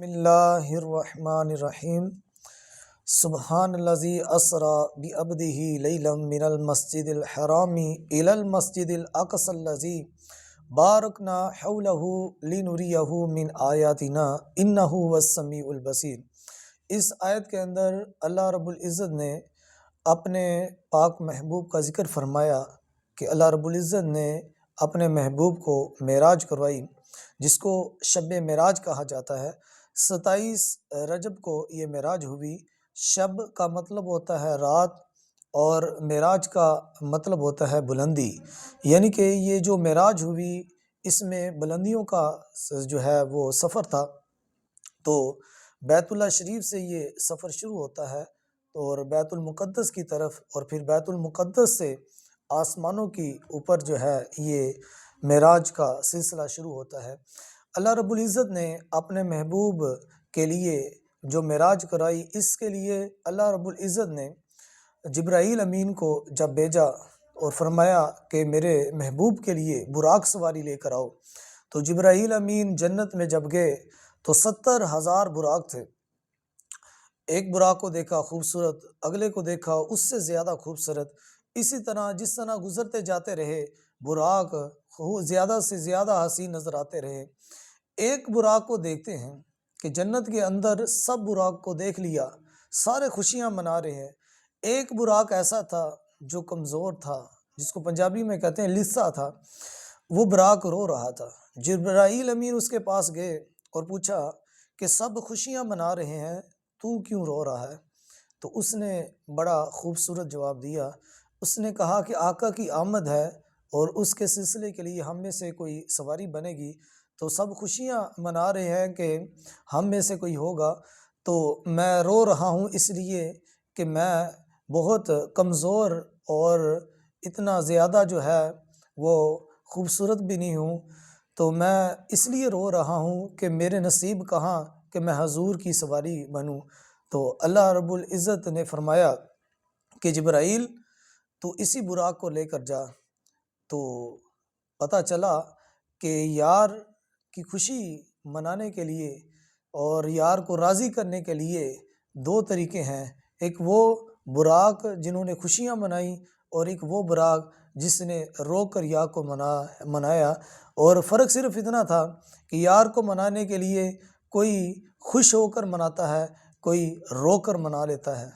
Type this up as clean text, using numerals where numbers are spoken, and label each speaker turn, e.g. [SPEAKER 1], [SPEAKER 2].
[SPEAKER 1] اللہ الرحمن الرحیم۔ سبحان الذی اسری بعبدہ لیلا من المسجد الحرام الی المسجد الاقصی الذی بارکنا حولہ لنریہ من آیاتنا انہ هو السمیع البصیر۔ اس آیت کے اندر اللہ رب العزت نے اپنے پاک محبوب کا ذکر فرمایا کہ اللہ رب العزت نے اپنے محبوب کو معراج کروائی، جس کو شب معراج کہا جاتا ہے۔ 27 رجب کو یہ معراج ہوئی۔ شب کا مطلب ہوتا ہے رات اور معراج کا مطلب ہوتا ہے بلندی، یعنی کہ یہ جو معراج ہوئی اس میں بلندیوں کا جو ہے وہ سفر تھا۔ تو بیت اللہ شریف سے یہ سفر شروع ہوتا ہے اور بیت المقدس کی طرف، اور پھر بیت المقدس سے آسمانوں کی اوپر جو ہے یہ معراج کا سلسلہ شروع ہوتا ہے۔ اللہ رب العزت نے اپنے محبوب کے لیے جو معراج کرائی، اس کے لیے اللہ رب العزت نے جبرائیل امین کو جب بھیجا اور فرمایا کہ میرے محبوب کے لیے براق سواری لے کر آؤ، تو جبرائیل امین جنت میں جب گئے تو 70,000 براق تھے۔ ایک براق کو دیکھا خوبصورت، اگلے کو دیکھا اس سے زیادہ خوبصورت، اسی طرح جس طرح گزرتے جاتے رہے براق زیادہ سے زیادہ حسین نظر آتے رہے۔ ایک براق کو دیکھتے ہیں کہ جنت کے اندر سب براق کو دیکھ لیا، سارے خوشیاں منا رہے ہیں۔ ایک براق ایسا تھا جو کمزور تھا، جس کو پنجابی میں کہتے ہیں لسا تھا، وہ براق رو رہا تھا۔ جبرائیل امین اس کے پاس گئے اور پوچھا کہ سب خوشیاں منا رہے ہیں، تو کیوں رو رہا ہے؟ تو اس نے بڑا خوبصورت جواب دیا۔ اس نے کہا کہ آقا کی آمد ہے اور اس کے سلسلے کے لیے ہم میں سے کوئی سواری بنے گی، تو سب خوشیاں منا رہے ہیں کہ ہم میں سے کوئی ہوگا، تو میں رو رہا ہوں اس لیے کہ میں بہت کمزور اور اتنا زیادہ جو ہے وہ خوبصورت بھی نہیں ہوں، تو میں اس لیے رو رہا ہوں کہ میرے نصیب کہاں کہ میں حضور کی سواری بنوں۔ تو اللہ رب العزت نے فرمایا کہ جبرائیل تو اسی براق کو لے کر جا۔ تو پتہ چلا کہ یار کی خوشی منانے کے لیے اور یار کو راضی کرنے کے لیے 2 طریقے ہیں، ایک وہ براق جنہوں نے خوشیاں منائیں اور ایک وہ براق جس نے رو کر یار کو منایا۔ اور فرق صرف اتنا تھا کہ یار کو منانے کے لیے کوئی خوش ہو کر مناتا ہے، کوئی رو کر منا لیتا ہے۔